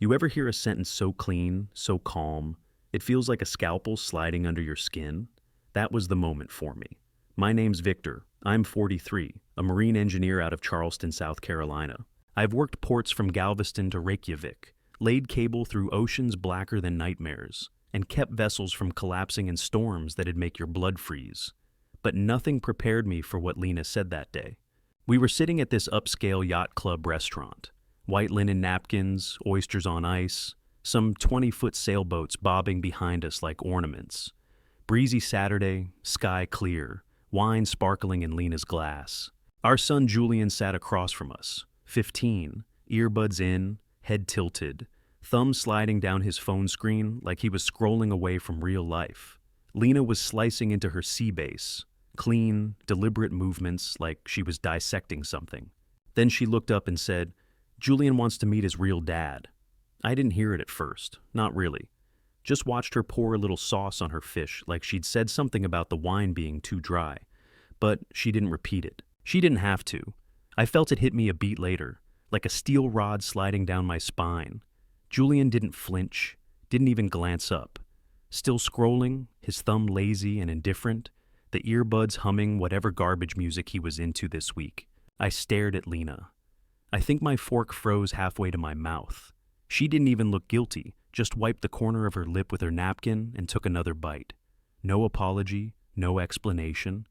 You ever hear a sentence so clean, so calm, it feels like a scalpel sliding under your skin? That was the moment for me. My name's Victor. I'm 43, a marine engineer out of Charleston, South Carolina. I've worked ports from Galveston to Reykjavik, laid cable through oceans blacker than nightmares, and kept vessels from collapsing in storms that'd make your blood freeze. But nothing prepared me for what Lena said that day. We were sitting at this upscale yacht club restaurant. White linen napkins, oysters on ice, some 20-foot sailboats bobbing behind us like ornaments. Breezy Saturday, sky clear, wine sparkling in Lena's glass. Our son Julian sat across from us, 15, earbuds in, head tilted, thumb sliding down his phone screen like he was scrolling away from real life. Lena was slicing into her sea bass, clean, deliberate movements like she was dissecting something. Then she looked up and said, "Julian wants to meet his real dad." I didn't hear it at first, not really. Just watched her pour a little sauce on her fish like she'd said something about the wine being too dry. But she didn't repeat it. She didn't have to. I felt it hit me a beat later, like a steel rod sliding down my spine. Julian didn't flinch, didn't even glance up. Still scrolling, his thumb lazy and indifferent, the earbuds humming whatever garbage music he was into this week. I stared at Lena. I think my fork froze halfway to my mouth. She didn't even look guilty, just wiped the corner of her lip with her napkin and took another bite. No apology, no explanation.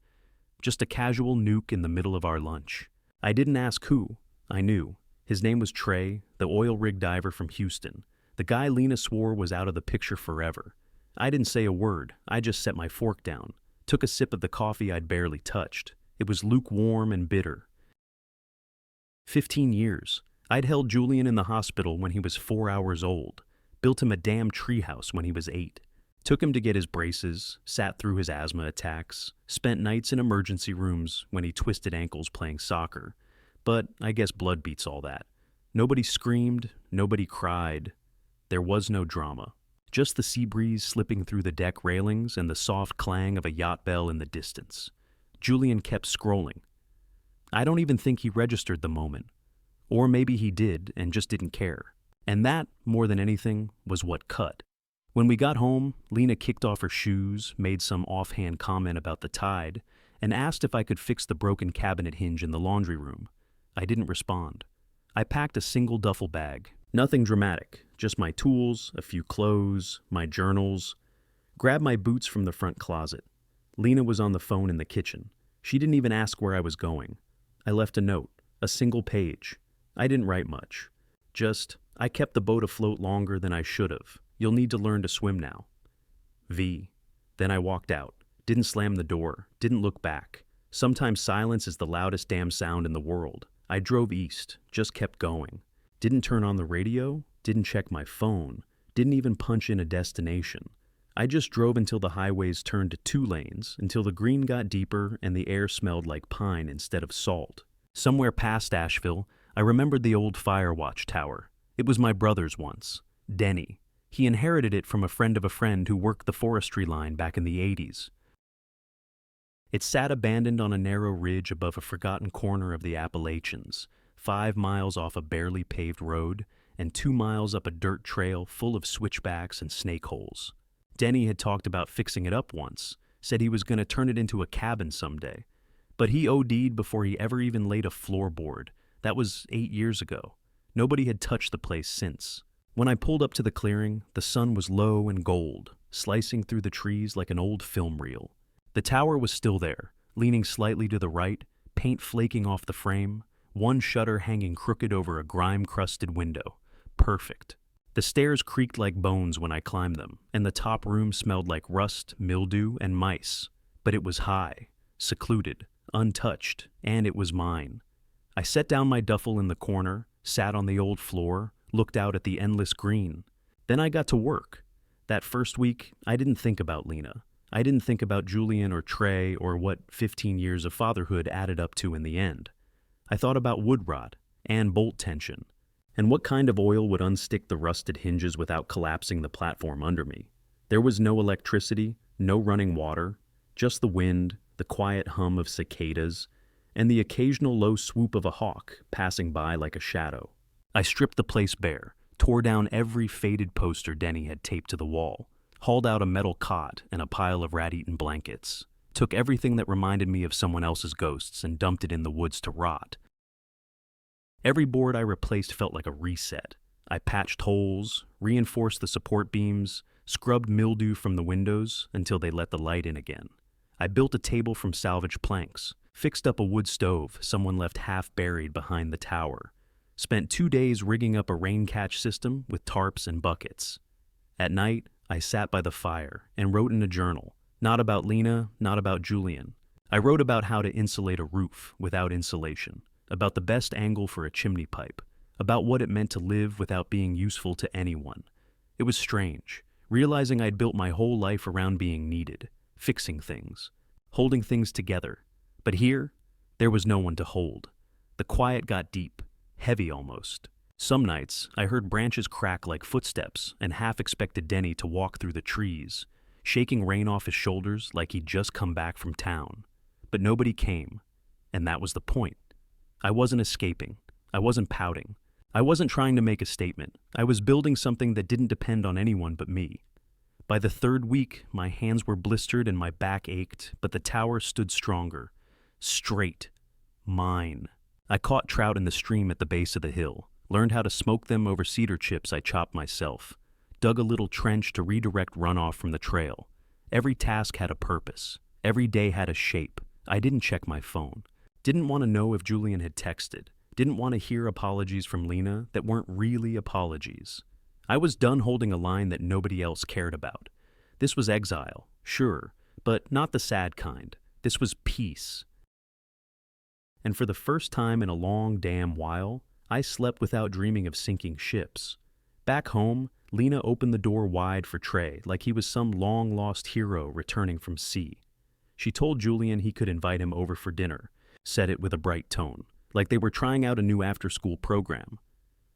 Just a casual nuke in the middle of our lunch. I didn't ask who. I knew. His name was Trey, the oil rig diver from Houston. The guy Lena swore was out of the picture forever. I didn't say a word. I just set my fork down. Took a sip of the coffee I'd barely touched. It was lukewarm and bitter. 15 years. I'd held Julian in the hospital when he was 4 hours old. Built him a damn treehouse when he was 8. Took him to get his braces, sat through his asthma attacks, spent nights in emergency rooms when he twisted ankles playing soccer. But I guess blood beats all that. Nobody screamed, nobody cried. There was no drama. Just the sea breeze slipping through the deck railings and the soft clang of a yacht bell in the distance. Julian kept scrolling. I don't even think he registered the moment. Or maybe he did and just didn't care. And that, more than anything, was what cut. When we got home, Lena kicked off her shoes, made some offhand comment about the tide, and asked if I could fix the broken cabinet hinge in the laundry room. I didn't respond. I packed a single duffel bag. Nothing dramatic, just my tools, a few clothes, my journals. Grabbed my boots from the front closet. Lena was on the phone in the kitchen. She didn't even ask where I was going. I left a note, a single page. I didn't write much. Just, I kept the boat afloat longer than I should have. You'll need to learn to swim now. V. Then I walked out. Didn't slam the door. Didn't look back. Sometimes silence is the loudest damn sound in the world. I drove east. Just kept going. Didn't turn on the radio. Didn't check my phone. Didn't even punch in a destination. I just drove until the highways turned to 2 lanes, until the green got deeper and the air smelled like pine instead of salt. Somewhere past Asheville, I remembered the old fire watch tower. It was my brother's once. Denny. He inherited it from a friend of a friend who worked the forestry line back in the 80s. It sat abandoned on a narrow ridge above a forgotten corner of the Appalachians, 5 miles off a barely paved road, and 2 miles up a dirt trail full of switchbacks and snake holes. Denny had talked about fixing it up once, said he was going to turn it into a cabin someday. But he OD'd before he ever even laid a floorboard. That was 8 years ago. Nobody had touched the place since. When I pulled up to the clearing, the sun was low and gold, slicing through the trees like an old film reel. The tower was still there, leaning slightly to the right, paint flaking off the frame, one shutter hanging crooked over a grime-crusted window. Perfect. The stairs creaked like bones when I climbed them, and the top room smelled like rust, mildew, and mice. But it was high, secluded, untouched, and it was mine. I set down my duffel in the corner, sat on the old floor, looked out at the endless green. Then I got to work. That first week, I didn't think about Lena. I didn't think about Julian or Trey or what 15 years of fatherhood added up to in the end. I thought about wood rot and bolt tension, and what kind of oil would unstick the rusted hinges without collapsing the platform under me. There was no electricity, no running water, just the wind, the quiet hum of cicadas, and the occasional low swoop of a hawk passing by like a shadow. I stripped the place bare, tore down every faded poster Denny had taped to the wall, hauled out a metal cot and a pile of rat-eaten blankets, took everything that reminded me of someone else's ghosts and dumped it in the woods to rot. Every board I replaced felt like a reset. I patched holes, reinforced the support beams, scrubbed mildew from the windows until they let the light in again. I built a table from salvaged planks, fixed up a wood stove someone left half buried behind the tower, spent 2 days rigging up a rain catch system with tarps and buckets. At night, I sat by the fire and wrote in a journal, not about Lena, not about Julian. I wrote about how to insulate a roof without insulation, about the best angle for a chimney pipe, about what it meant to live without being useful to anyone. It was strange, realizing I'd built my whole life around being needed, fixing things, holding things together. But here, there was no one to hold. The quiet got deep, heavy almost. Some nights, I heard branches crack like footsteps and half expected Denny to walk through the trees, shaking rain off his shoulders like he'd just come back from town. But nobody came, and that was the point. I wasn't escaping. I wasn't pouting. I wasn't trying to make a statement. I was building something that didn't depend on anyone but me. By the 3rd week, my hands were blistered and my back ached, but the tower stood stronger. Straight. Mine. I caught trout in the stream at the base of the hill, learned how to smoke them over cedar chips I chopped myself, dug a little trench to redirect runoff from the trail. Every task had a purpose. Every day had a shape. I didn't check my phone. Didn't want to know if Julian had texted. Didn't want to hear apologies from Lena that weren't really apologies. I was done holding a line that nobody else cared about. This was exile, sure, but not the sad kind. This was peace. And for the first time in a long damn while, I slept without dreaming of sinking ships. Back home, Lena opened the door wide for Trey like he was some long-lost hero returning from sea. She told Julian he could invite him over for dinner, said it with a bright tone, like they were trying out a new after-school program.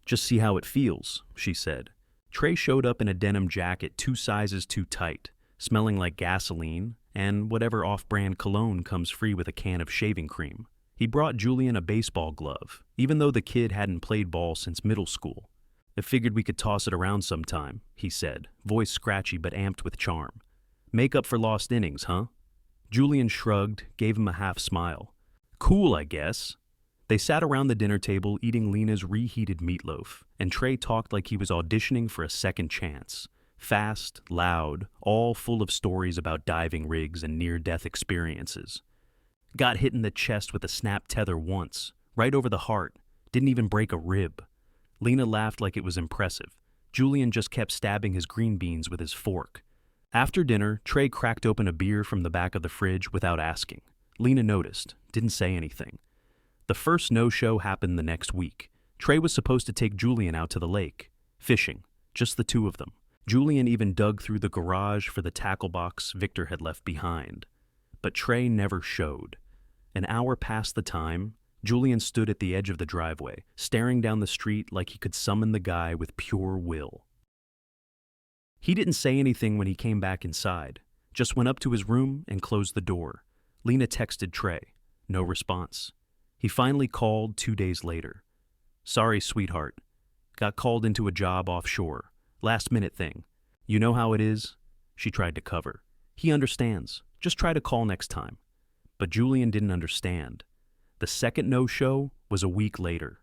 "Just see how it feels," she said. Trey showed up in a denim jacket 2 sizes too tight, smelling like gasoline and whatever off-brand cologne comes free with a can of shaving cream. He brought Julian a baseball glove, even though the kid hadn't played ball since middle school. "I figured we could toss it around sometime," he said, voice scratchy but amped with charm. "Make up for lost innings, huh?" Julian shrugged, gave him a half smile. "Cool, I guess." They sat around the dinner table eating Lena's reheated meatloaf, and Trey talked like he was auditioning for a second chance. Fast, loud, all full of stories about diving rigs and near-death experiences. "Got hit in the chest with a snap tether once, right over the heart. Didn't even break a rib." Lena laughed like it was impressive. Julian just kept stabbing his green beans with his fork. After dinner, Trey cracked open a beer from the back of the fridge without asking. Lena noticed, didn't say anything. The first no-show happened the next week. Trey was supposed to take Julian out to the lake. Fishing. Just the 2 of them. Julian even dug through the garage for the tackle box Victor had left behind. But Trey never showed. An hour past the time, Julian stood at the edge of the driveway, staring down the street like he could summon the guy with pure will. He didn't say anything when he came back inside, just went up to his room and closed the door. Lena texted Trey. No response. He finally called 2 days later. "Sorry, sweetheart. Got called into a job offshore. Last-minute thing. You know how it is?" She tried to cover. "He understands. Just try to call next time." But Julian didn't understand. The second no-show was a week later.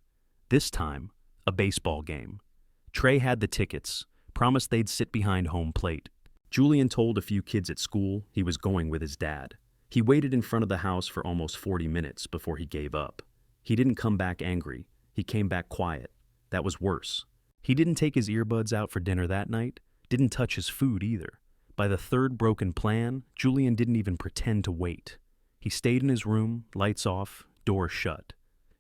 This time, a baseball game. Trey had the tickets, promised they'd sit behind home plate. Julian told a few kids at school he was going with his dad. He waited in front of the house for almost 40 minutes before he gave up. He didn't come back angry. He came back quiet. That was worse. He didn't take his earbuds out for dinner that night, didn't touch his food either. By the third broken plan, Julian didn't even pretend to wait. He stayed in his room, lights off, door shut.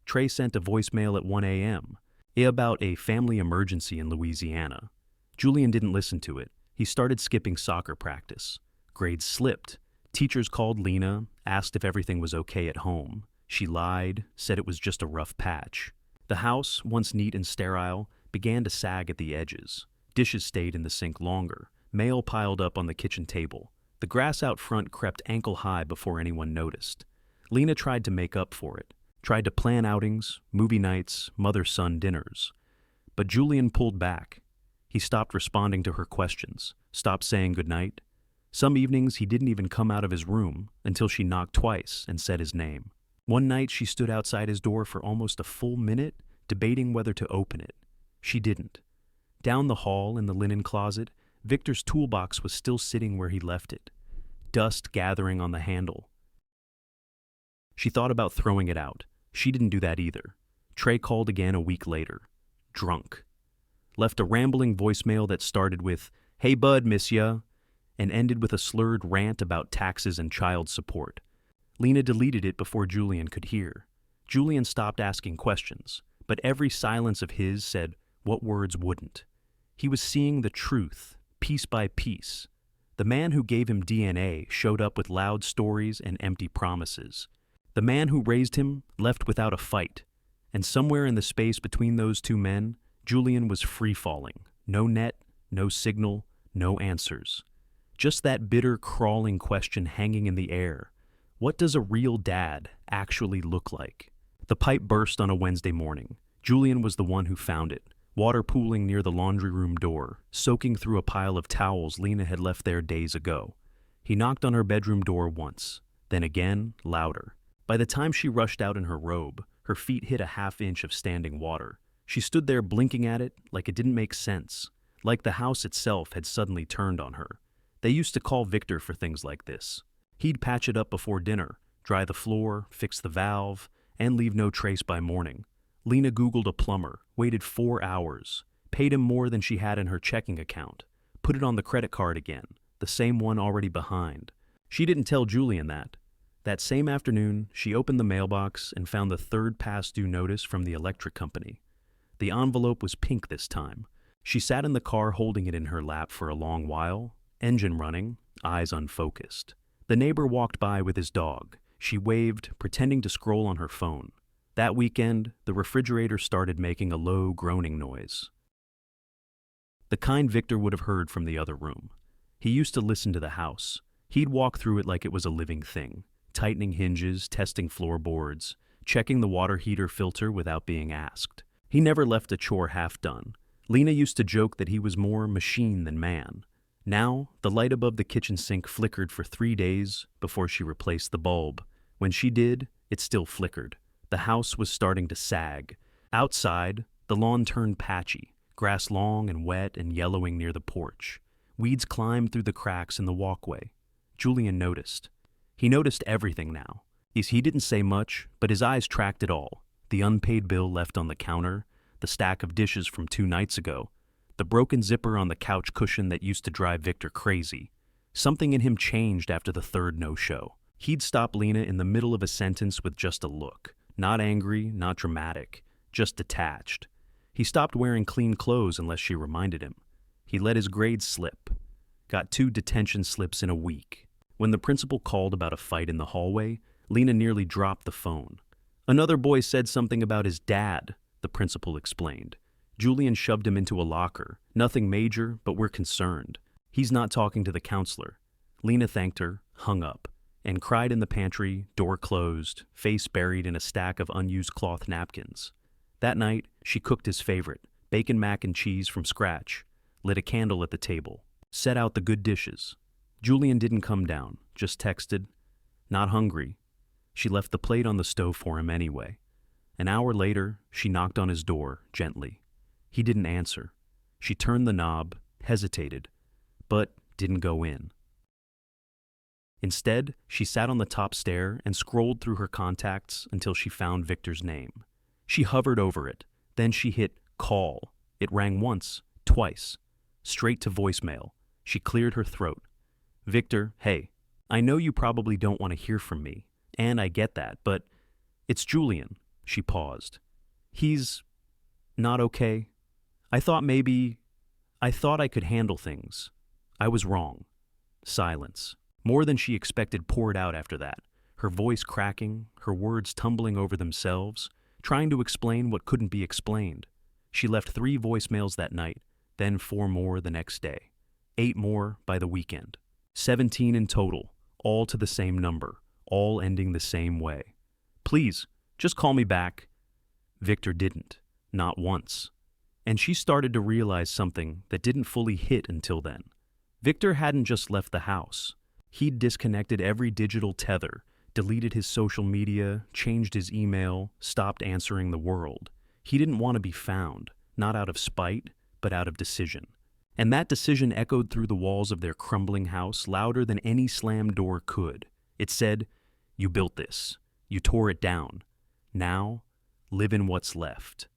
Trey sent a voicemail at 1 a.m. about a family emergency in Louisiana. Julian didn't listen to it. He started skipping soccer practice. Grades slipped. Teachers called Lena, asked if everything was okay at home. She lied, said it was just a rough patch. The house, once neat and sterile, began to sag at the edges. Dishes stayed in the sink longer. Mail piled up on the kitchen table. The grass out front crept ankle-high before anyone noticed. Lena tried to make up for it, tried to plan outings, movie nights, mother-son dinners. But Julian pulled back. He stopped responding to her questions, stopped saying goodnight. Some evenings he didn't even come out of his room until she knocked twice and said his name. One night she stood outside his door for almost a full minute, debating whether to open it. She didn't. Down the hall in the linen closet, Victor's toolbox was still sitting where he left it, dust gathering on the handle. She thought about throwing it out. She didn't do that either. Trey called again a week later, drunk. Left a rambling voicemail that started with, "Hey bud, miss ya," and ended with a slurred rant about taxes and child support. Lena deleted it before Julian could hear. Julian stopped asking questions, but every silence of his said what words wouldn't. He was seeing the truth, piece by piece. The man who gave him DNA showed up with loud stories and empty promises. The man who raised him left without a fight. And somewhere in the space between those two men, Julian was free-falling. No net, no signal, no answers. Just that bitter, crawling question hanging in the air. What does a real dad actually look like? The pipe burst on a Wednesday morning. Julian was the one who found it, water pooling near the laundry room door, soaking through a pile of towels Lena had left there days ago. He knocked on her bedroom door once, then again, louder. By the time she rushed out in her robe, her feet hit a half-inch of standing water. She stood there blinking at it like it didn't make sense, like the house itself had suddenly turned on her. They used to call Victor for things like this. He'd patch it up before dinner, dry the floor, fix the valve, and leave no trace by morning. Lena Googled a plumber, waited 4 hours, paid him more than she had in her checking account, put it on the credit card again, the same one already behind. She didn't tell Julian that. That same afternoon, she opened the mailbox and found the third past due notice from the electric company. The envelope was pink this time. She sat in the car holding it in her lap for a long while, engine running, eyes unfocused. The neighbor walked by with his dog. She waved, pretending to scroll on her phone. That weekend, the refrigerator started making a low, groaning noise. The kind Victor would have heard from the other room. He used to listen to the house. He'd walk through it like it was a living thing, tightening hinges, testing floorboards, checking the water heater filter without being asked. He never left a chore half done. Lena used to joke that he was more machine than man. Now, the light above the kitchen sink flickered for 3 days before she replaced the bulb. When she did, it still flickered. The house was starting to sag. Outside, the lawn turned patchy, grass long and wet and yellowing near the porch. Weeds climbed through the cracks in the walkway. Julian noticed. He noticed everything now. He didn't say much, but his eyes tracked it all. The unpaid bill left on the counter, the stack of dishes from 2 nights ago, the broken zipper on the couch cushion that used to drive Victor crazy. Something in him changed after the third no-show. He'd stop Lena in the middle of a sentence with just a look. Not angry, not dramatic, just detached. He stopped wearing clean clothes unless she reminded him. He let his grades slip. Got 2 detention slips in a week. When the principal called about a fight in the hallway, Lena nearly dropped the phone. Another boy said something about his dad, the principal explained. Julian shoved him into a locker. Nothing major, but we're concerned. He's not talking to the counselor. Lena thanked her, hung up, and cried in the pantry, door closed, face buried in a stack of unused cloth napkins. That night, she cooked his favorite, bacon mac and cheese from scratch, lit a candle at the table, set out the good dishes. Julian didn't come down, just texted, "Not hungry." She left the plate on the stove for him anyway. An hour later, she knocked on his door, gently. He didn't answer. She turned the knob, hesitated, but didn't go in. Instead, she sat on the top stair and scrolled through her contacts until she found Victor's name. She hovered over it, then she hit call. It rang once, twice, straight to voicemail. She cleared her throat. "Victor, hey, I know you probably don't want to hear from me, and I get that, but it's Julian." She paused. "He's not okay. I thought I could handle things. I was wrong." Silence. More than she expected poured out after that, her voice cracking, her words tumbling over themselves, trying to explain what couldn't be explained. She left 3 voicemails that night, then 4 more the next day, 8 more by the weekend. 17 in total, all to the same number, all ending the same way. "Please, just call me back." Victor didn't, not once. And she started to realize something that didn't fully hit until then. Victor hadn't just left the house. He'd disconnected every digital tether, deleted his social media, changed his email, stopped answering the world. He didn't want to be found, not out of spite, but out of decision. And that decision echoed through the walls of their crumbling house louder than any slammed door could. It said, "You built this. You tore it down. Now, live in what's left."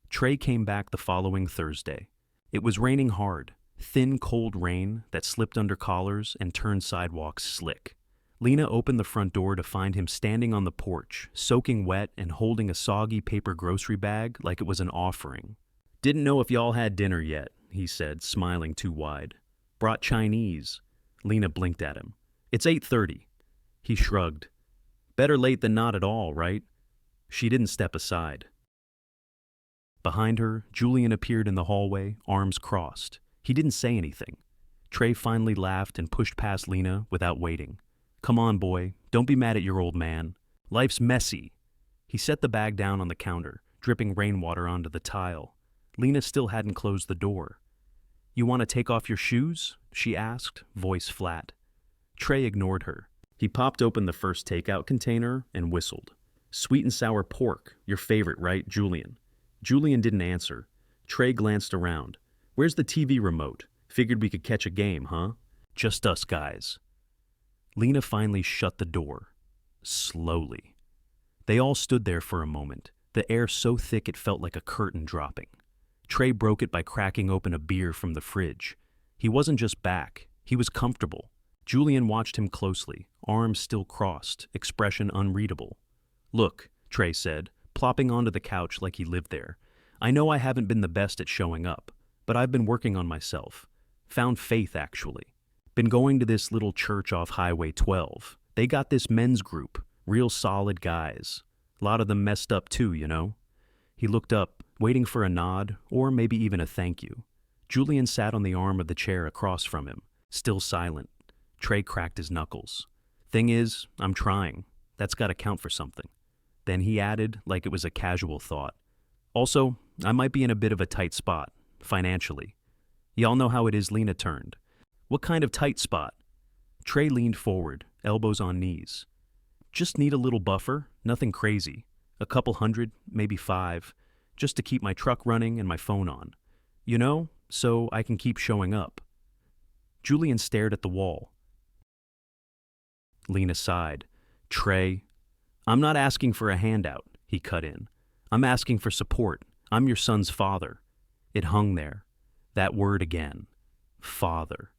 Trey came back the following Thursday. It was raining hard, thin, cold rain that slipped under collars and turned sidewalks slick. Lena opened the front door to find him standing on the porch, soaking wet and holding a soggy paper grocery bag like it was an offering. "Didn't know if y'all had dinner yet," he said, smiling too wide. "Brought Chinese." Lena blinked at him. "It's 8:30. He shrugged. "Better late than not at all, right?" She didn't step aside. Behind her, Julian appeared in the hallway, arms crossed. He didn't say anything. Trey finally laughed and pushed past Lena without waiting. "Come on, boy. Don't be mad at your old man. Life's messy." He set the bag down on the counter, dripping rainwater onto the tile. Lena still hadn't closed the door. "You want to take off your shoes?" she asked, voice flat. Trey ignored her. He popped open the first takeout container and whistled. "Sweet and sour pork, your favorite, right, Julian?" Julian didn't answer. Trey glanced around. "Where's the TV remote? Figured we could catch a game, huh?" "Just us guys." Lena finally shut the door. Slowly. They all stood there for a moment, the air so thick it felt like a curtain dropping. Trey broke it by cracking open a beer from the fridge. He wasn't just back, he was comfortable. Julian watched him closely, arms still crossed, expression unreadable. "Look," Trey said, plopping onto the couch like he lived there. "I know I haven't been the best at showing up, but I've been working on myself. Found faith, actually. Been going to this little church off Highway 12. They got this men's group, real solid guys. A lot of them messed up too, you know." He looked up, waiting for a nod, or maybe even a thank you. Julian sat on the arm of the chair across from him, still silent. Trey cracked his knuckles. "Thing is, I'm trying. That's gotta count for something." Then he added, like it was a casual thought, "Also, I might be in a bit of a tight spot, financially." "Y'all know how it is," Lena turned. "What kind of tight spot?" Trey leaned forward, elbows on knees. "Just need a little buffer, nothing crazy. A couple hundred, maybe 5, just to keep my truck running and my phone on. You know, so I can keep showing up." Julian stared at the wall. Lena sighed. "Trey, I'm not asking for a handout," he cut in. "I'm asking for support. I'm your son's father." It hung there. That word again. Father.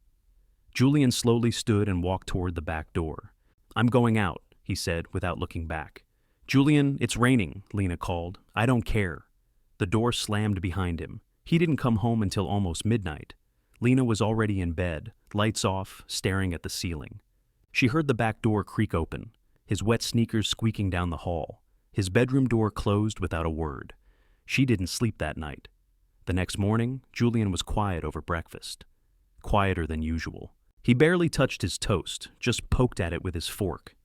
Julian slowly stood and walked toward the back door. "I'm going out," he said without looking back. "Julian, it's raining," Lena called. "I don't care." The door slammed behind him. He didn't come home until almost midnight. Lena was already in bed, lights off, staring at the ceiling. She heard the back door creak open, his wet sneakers squeaking down the hall. His bedroom door closed without a word. She didn't sleep that night. The next morning, Julian was quiet over breakfast. Quieter than usual. He barely touched his toast, just poked at it with his fork.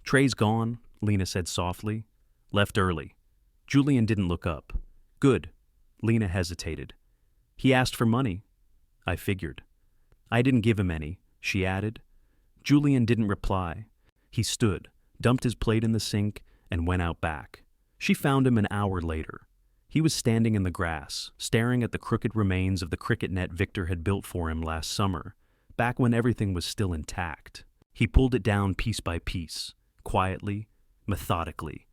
"Trey's gone," Lena said softly. "Left early." Julian didn't look up. "Good." Lena hesitated. "He asked for money." "I figured." "I didn't give him any," she added. Julian didn't reply. He stood, dumped his plate in the sink, and went out back. She found him an hour later. He was standing in the grass, staring at the crooked remains of the cricket net Victor had built for him last summer, back when everything was still intact. He pulled it down piece by piece, quietly, methodically,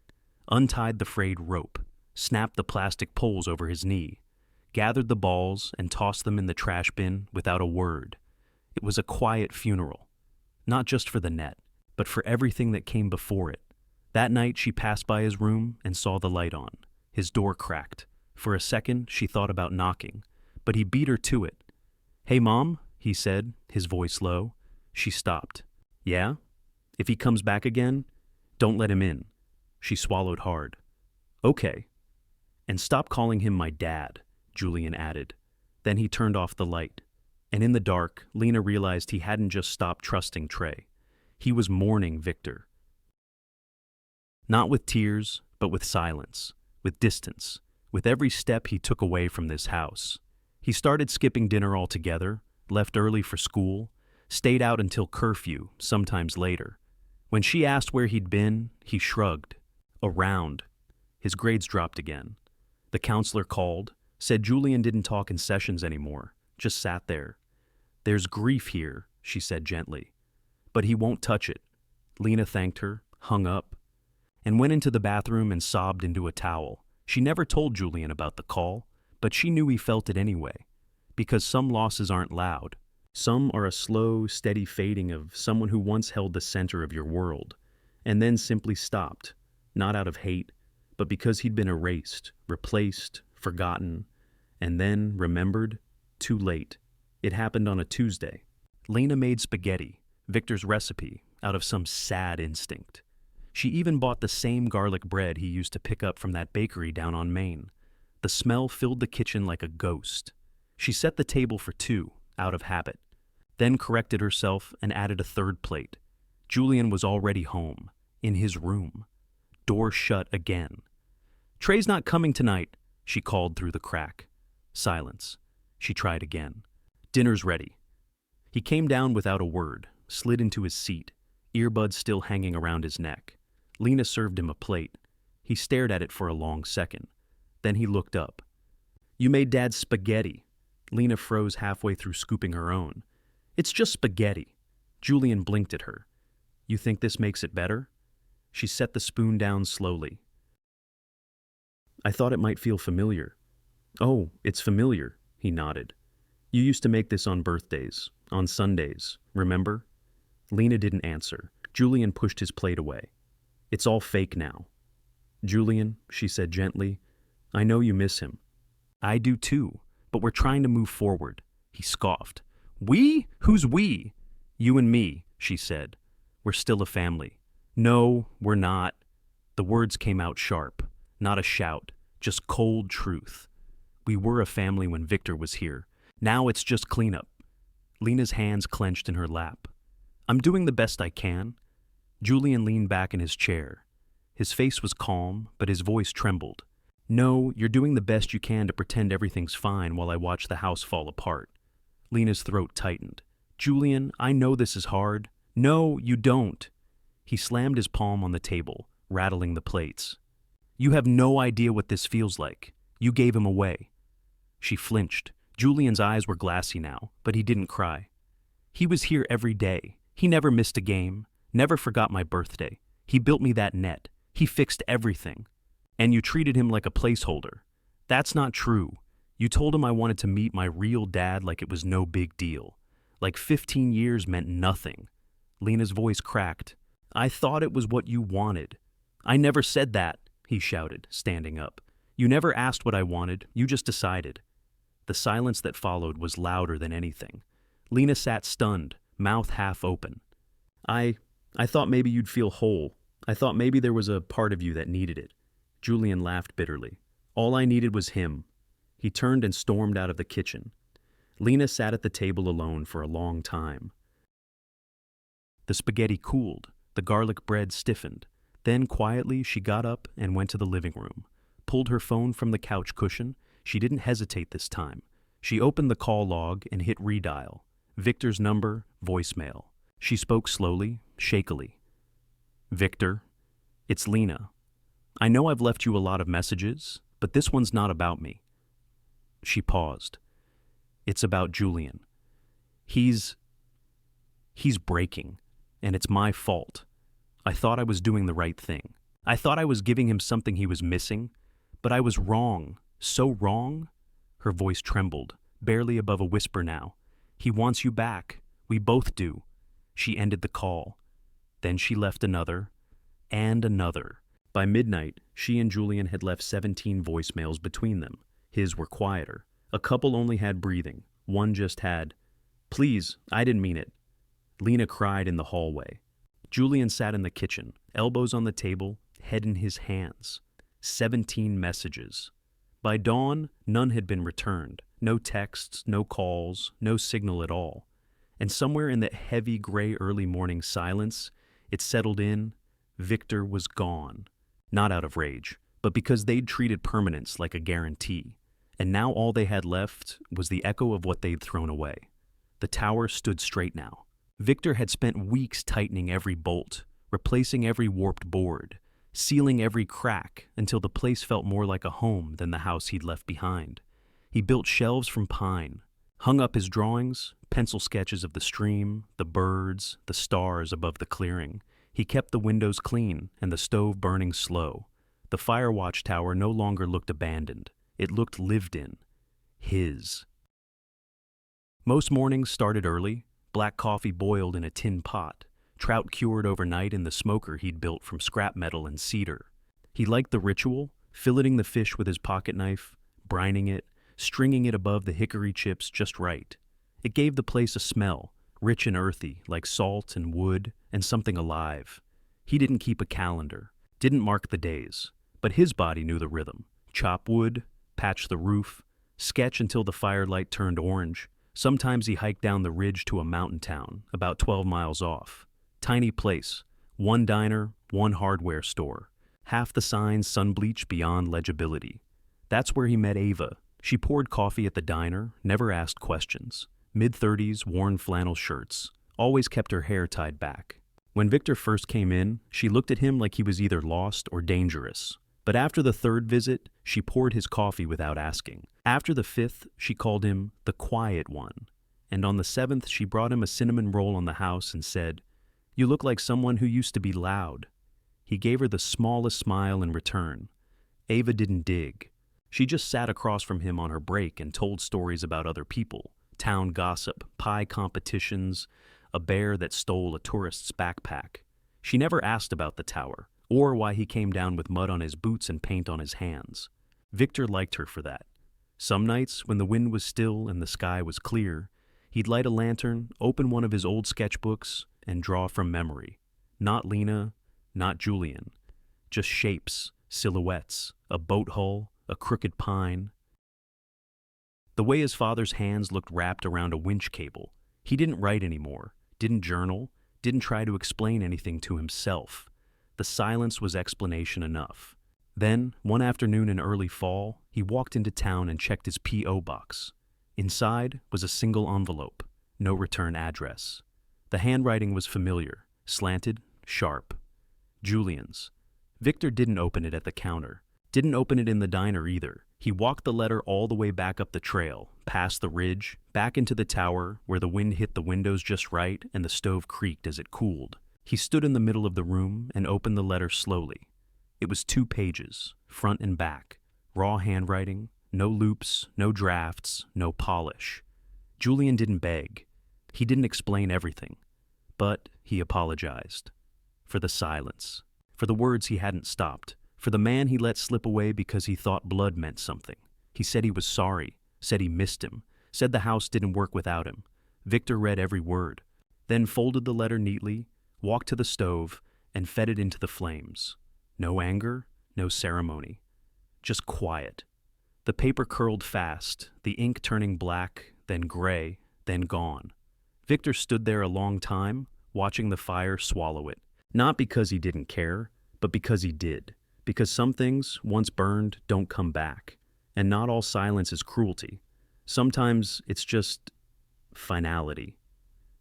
untied the frayed rope, snapped the plastic poles over his knee, gathered the balls and tossed them in the trash bin without a word. It was a quiet funeral, not just for the net, but for everything that came before it. That night she passed by his room and saw the light on. His door cracked. For a second she thought about knocking, but he beat her to it. "Hey, Mom," he said, his voice low. She stopped. "Yeah? If he comes back again, don't let him in." She swallowed hard. "Okay." "And stop calling him my dad," Julian added. Then he turned off the light. And in the dark, Lena realized he hadn't just stopped trusting Trey. He was mourning Victor. Not with tears, but with silence, with distance, with every step he took away from this house. He started skipping dinner altogether, left early for school, stayed out until curfew, sometimes later. When she asked where he'd been, he shrugged. Around. His grades dropped again. The counselor called, said Julian didn't talk in sessions anymore, just sat there. "There's grief here," she said gently. "But he won't touch it." Lena thanked her, hung up, and went into the bathroom and sobbed into a towel. She never told Julian about the call, but she knew he felt it anyway. Because some losses aren't loud. Some are a slow, steady fading of someone who once held the center of your world, and then simply stopped, not out of hate, but because he'd been erased, replaced, forgotten, and then remembered, too late. It happened on a Tuesday. Lena made spaghetti, Victor's recipe, out of some sad instinct. She even bought the same garlic bread he used to pick up from that bakery down on Main. The smell filled the kitchen like a ghost. She set the table for two, out of habit, then corrected herself and added a third plate. Julian was already home, in his room. Door shut again. "Trey's not coming tonight," she called through the crack. Silence. She tried again. "Dinner's ready." He came down without a word, slid into his seat, earbuds still hanging around his neck. Lena served him a plate. He stared at it for a long second. Then he looked up. "You made Dad spaghetti." Lena froze halfway through scooping her own. "It's just spaghetti." Julian blinked at her. "You think this makes it better?" She set the spoon down slowly. "I thought it might feel familiar." "Oh, it's familiar," he nodded. "You used to make this on birthdays, on Sundays, remember?" Lena didn't answer. Julian pushed his plate away. "It's all fake now." "Julian," she said gently, "I know you miss him." "I do too, but we're trying to move forward." He scoffed. "We? Who's we?" "You and me," she said. "We're still a family." "No, we're not." The words came out sharp, not a shout, just cold truth. "We were a family when Victor was here. Now it's just cleanup." Lena's hands clenched in her lap. "I'm doing the best I can." Julian leaned back in his chair. His face was calm, but his voice trembled. "No, you're doing the best you can to pretend everything's fine while I watch the house fall apart." Lena's throat tightened. "Julian, I know this is hard." "No, you don't." He slammed his palm on the table, rattling the plates. "You have no idea what this feels like. You gave him away." She flinched. Julian's eyes were glassy now, but he didn't cry. "He was here every day. He never missed a game, never forgot my birthday. He built me that net. He fixed everything. And you treated him like a placeholder. That's not true. You told him I wanted to meet my real dad like it was no big deal. Like 15 years meant nothing." Lena's voice cracked. "I thought it was what you wanted." "I never said that," he shouted, standing up. "You never asked what I wanted. You just decided." The silence that followed was louder than anything. Lena sat stunned, mouth half open. I thought maybe you'd feel whole. I thought maybe there was a part of you that needed it." Julian laughed bitterly. "All I needed was him." He turned and stormed out of the kitchen. Lena sat at the table alone for a long time. The spaghetti cooled, the garlic bread stiffened. Then quietly she got up and went to the living room, pulled her phone from the couch cushion. She didn't hesitate this time. She opened the call log and hit redial. Victor's number, voicemail. She spoke slowly, shakily. "Victor, it's Lena. I know I've left you a lot of messages, but this one's not about me." She paused. "It's about Julian. He's breaking, and it's my fault. I thought I was doing the right thing. I thought I was giving him something he was missing, but I was wrong, so wrong." Her voice trembled, barely above a whisper now. "He wants you back. We both do." She ended the call. Then she left another, and another. By midnight, she and Julian had left 17 voicemails between them. His were quieter. A couple only had breathing. One just had, "Please, I didn't mean it." Lena cried in the hallway. Julian sat in the kitchen, elbows on the table, head in his hands. 17 messages. By dawn, none had been returned. No texts, no calls, no signal at all. And somewhere in that heavy gray early morning silence, it settled in. Victor was gone. Not out of rage, but because they'd treated permanence like a guarantee. And now all they had left was the echo of what they'd thrown away. The tower stood straight now. Victor had spent weeks tightening every bolt, replacing every warped board, sealing every crack until the place felt more like a home than the house he'd left behind. He built shelves from pine, hung up his drawings, pencil sketches of the stream, the birds, the stars above the clearing. He kept the windows clean and the stove burning slow. The fire watch tower no longer looked abandoned. It looked lived in. His. Most mornings started early, black coffee boiled in a tin pot, trout cured overnight in the smoker he'd built from scrap metal and cedar. He liked the ritual, filleting the fish with his pocket knife, brining it, stringing it above the hickory chips just right. It gave the place a smell, rich and earthy, like salt and wood and something alive. He didn't keep a calendar, didn't mark the days, but his body knew the rhythm. Chop wood, patch the roof, sketch until the firelight turned orange. Sometimes he hiked down the ridge to a mountain town, about 12 miles off. Tiny place, one diner, one hardware store. Half the signs sun-bleached beyond legibility. That's where he met Ava. She poured coffee at the diner, never asked questions. Mid-30s, worn flannel shirts. Always kept her hair tied back. When Victor first came in, she looked at him like he was either lost or dangerous. But after the third visit, she poured his coffee without asking. After the fifth, she called him the quiet one. And on the seventh, she brought him a cinnamon roll on the house and said, "You look like someone who used to be loud." He gave her the smallest smile in return. Ava didn't dig. She just sat across from him on her break and told stories about other people, town gossip, pie competitions, a bear that stole a tourist's backpack. She never asked about the tower, or why he came down with mud on his boots and paint on his hands. Victor liked her for that. Some nights, when the wind was still and the sky was clear, he'd light a lantern, open one of his old sketchbooks, and draw from memory. Not Lena, not Julian. Just shapes, silhouettes, a boat hull, a crooked pine. The way his father's hands looked wrapped around a winch cable. He didn't write anymore, didn't journal, didn't try to explain anything to himself. The silence was explanation enough. Then, one afternoon in early fall, he walked into town and checked his P.O. box. Inside was a single envelope, no return address. The handwriting was familiar, slanted, sharp. Julian's. Victor didn't open it at the counter. Didn't open it in the diner either. He walked the letter all the way back up the trail, past the ridge, back into the tower where the wind hit the windows just right and the stove creaked as it cooled. He stood in the middle of the room and opened the letter slowly. It was 2 pages, front and back, raw handwriting, no loops, no drafts, no polish. Julian didn't beg. He didn't explain everything. But he apologized. For the silence. For the words he hadn't stopped. For the man he let slip away because he thought blood meant something. He said he was sorry, said he missed him, said the house didn't work without him. Victor read every word, then folded the letter neatly, walked to the stove, and fed it into the flames. No anger, no ceremony. Just quiet. The paper curled fast, the ink turning black, then gray, then gone. Victor stood there a long time, watching the fire swallow it. Not because he didn't care, but because he did. Because some things, once burned, don't come back. And not all silence is cruelty. Sometimes it's just finality.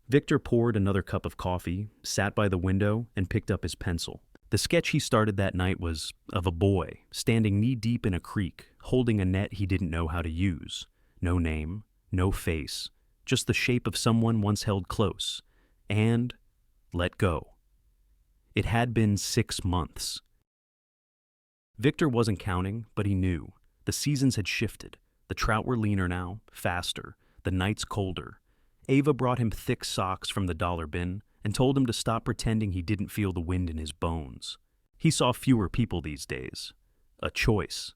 Victor poured another cup of coffee, sat by the window, and picked up his pencil. The sketch he started that night was of a boy, standing knee-deep in a creek, holding a net he didn't know how to use. No name, no face, just the shape of someone once held close. And let go. It had been 6 months. Victor wasn't counting, but he knew. The seasons had shifted. The trout were leaner now, faster, the nights colder. Ava brought him thick socks from the dollar bin and told him to stop pretending he didn't feel the wind in his bones. He saw fewer people these days. A choice.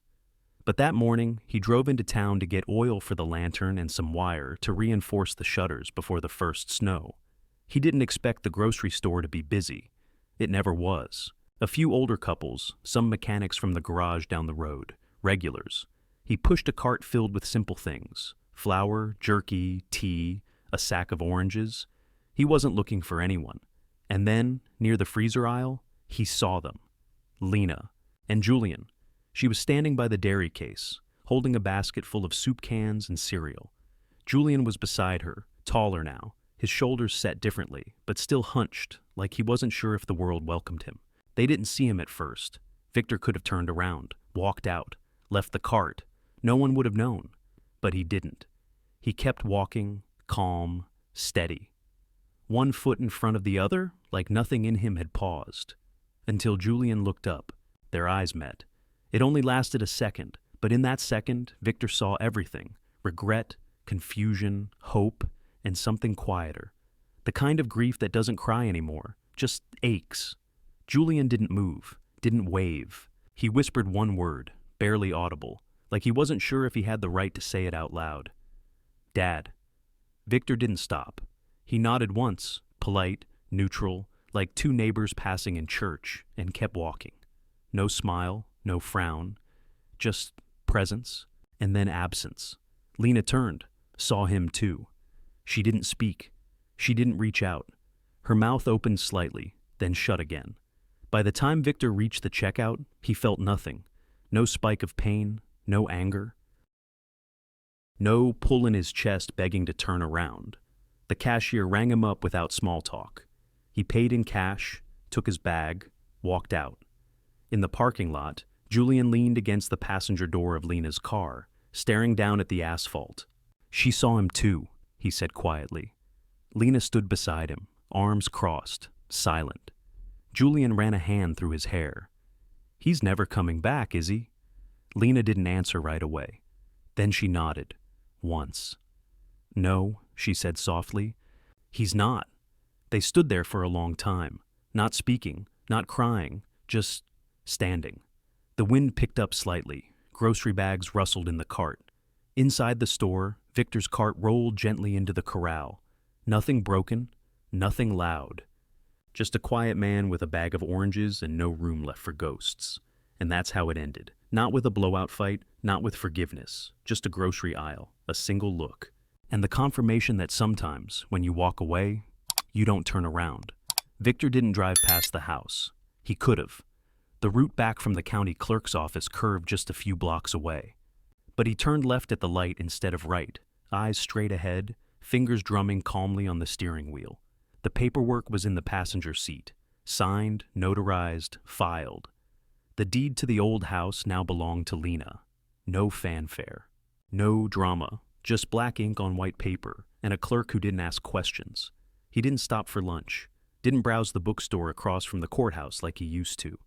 But that morning, he drove into town to get oil for the lantern and some wire to reinforce the shutters before the first snow. He didn't expect the grocery store to be busy. It never was. A few older couples, some mechanics from the garage down the road, regulars. He pushed a cart filled with simple things: flour, jerky, tea, a sack of oranges. He wasn't looking for anyone. And then, near the freezer aisle, he saw them. Lena and Julian. She was standing by the dairy case, holding a basket full of soup cans and cereal. Julian was beside her, taller now, his shoulders set differently, but still hunched, like he wasn't sure if the world welcomed him. They didn't see him at first. Victor could have turned around, walked out, left the cart. No one would have known. But he didn't. He kept walking, calm, steady. One foot in front of the other, like nothing in him had paused. Until Julian looked up. Their eyes met. It only lasted a second, but in that second, Victor saw everything. Regret, confusion, hope, and something quieter. The kind of grief that doesn't cry anymore, just aches. Julian didn't move, didn't wave. He whispered one word, barely audible, like he wasn't sure if he had the right to say it out loud. Dad. Victor didn't stop. He nodded once, polite, neutral, like two neighbors passing in church, and kept walking. No smile, no frown, just presence, and then absence. Lena turned, saw him too. She didn't speak. She didn't reach out. Her mouth opened slightly, then shut again. By the time Victor reached the checkout, he felt nothing. No spike of pain, no anger. No pull in his chest begging to turn around. The cashier rang him up without small talk. He paid in cash, took his bag, walked out. In the parking lot, Julian leaned against the passenger door of Lena's car, staring down at the asphalt. She saw him too, he said quietly. Lena stood beside him, arms crossed, silent. Julian ran a hand through his hair. He's never coming back, is he? Lena didn't answer right away. Then she nodded, once. No, she said softly. He's not. They stood there for a long time, not speaking, not crying, just standing. The wind picked up slightly. Grocery bags rustled in the cart. Inside the store, Victor's cart rolled gently into the corral. Nothing broken, nothing loud. Just a quiet man with a bag of oranges and no room left for ghosts. And that's how it ended. Not with a blowout fight, not with forgiveness. Just a grocery aisle, a single look. And the confirmation that sometimes, when you walk away, you don't turn around. Victor didn't drive past the house. He could have. The route back from the county clerk's office curved just a few blocks away. But he turned left at the light instead of right, eyes straight ahead, fingers drumming calmly on the steering wheel. The paperwork was in the passenger seat, signed, notarized, filed. The deed to the old house now belonged to Lena. No fanfare. No drama, just black ink on white paper, and a clerk who didn't ask questions. He didn't stop for lunch, didn't browse the bookstore across from the courthouse like he used to.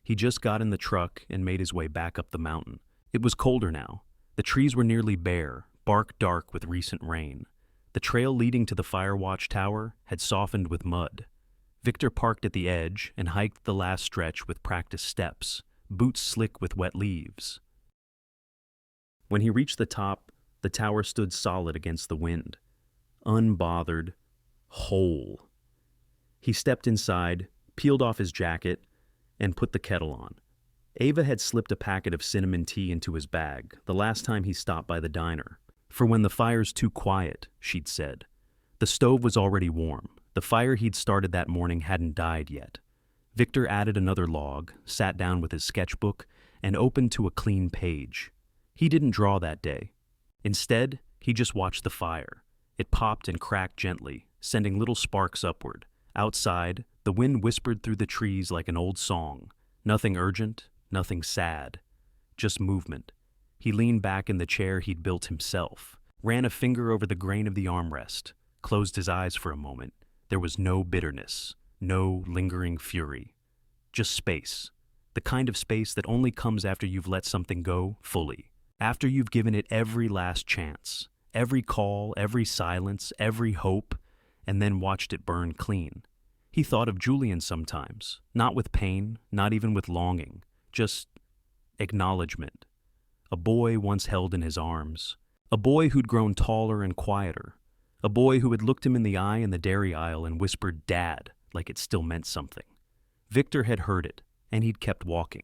He just got in the truck and made his way back up the mountain. It was colder now. The trees were nearly bare, bark dark with recent rain. The trail leading to the fire watch tower had softened with mud. Victor parked at the edge and hiked the last stretch with practiced steps, boots slick with wet leaves. When he reached the top, the tower stood solid against the wind, unbothered, whole. He stepped inside, peeled off his jacket, and put the kettle on. Ava had slipped a packet of cinnamon tea into his bag the last time he stopped by the diner. For when the fire's too quiet, she'd said. The stove was already warm. The fire he'd started that morning hadn't died yet. Victor added another log, sat down with his sketchbook, and opened to a clean page. He didn't draw that day. Instead, he just watched the fire. It popped and cracked gently, sending little sparks upward. Outside, the wind whispered through the trees like an old song. Nothing urgent, nothing sad. Just movement. He leaned back in the chair he'd built himself, ran a finger over the grain of the armrest, closed his eyes for a moment. There was no bitterness, no lingering fury. Just space. The kind of space that only comes after you've let something go fully. After you've given it every last chance, every call, every silence, every hope, and then watched it burn clean. He thought of Julian sometimes, not with pain, not even with longing, just acknowledgement. A boy once held in his arms. A boy who'd grown taller and quieter. A boy who had looked him in the eye in the dairy aisle and whispered "Dad," like it still meant something. Victor had heard it, and he'd kept walking.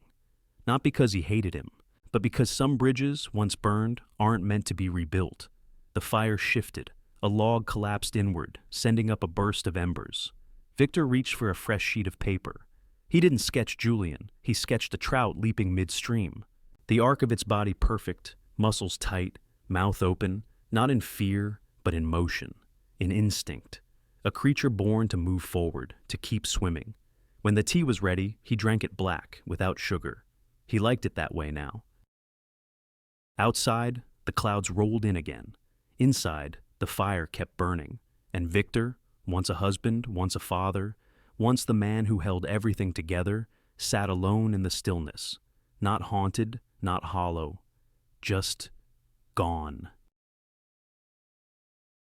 Not because he hated him, but because some bridges, once burned, aren't meant to be rebuilt. The fire shifted. A log collapsed inward, sending up a burst of embers. Victor reached for a fresh sheet of paper. He didn't sketch Julian. He sketched a trout leaping midstream. The arc of its body perfect, muscles tight, mouth open, not in fear, but in motion, in instinct. A creature born to move forward, to keep swimming. When the tea was ready, he drank it black, without sugar. He liked it that way now. Outside, the clouds rolled in again. Inside, the fire kept burning. And Victor, once a husband, once a father, once the man who held everything together, sat alone in the stillness. Not haunted, not hollow. Just gone.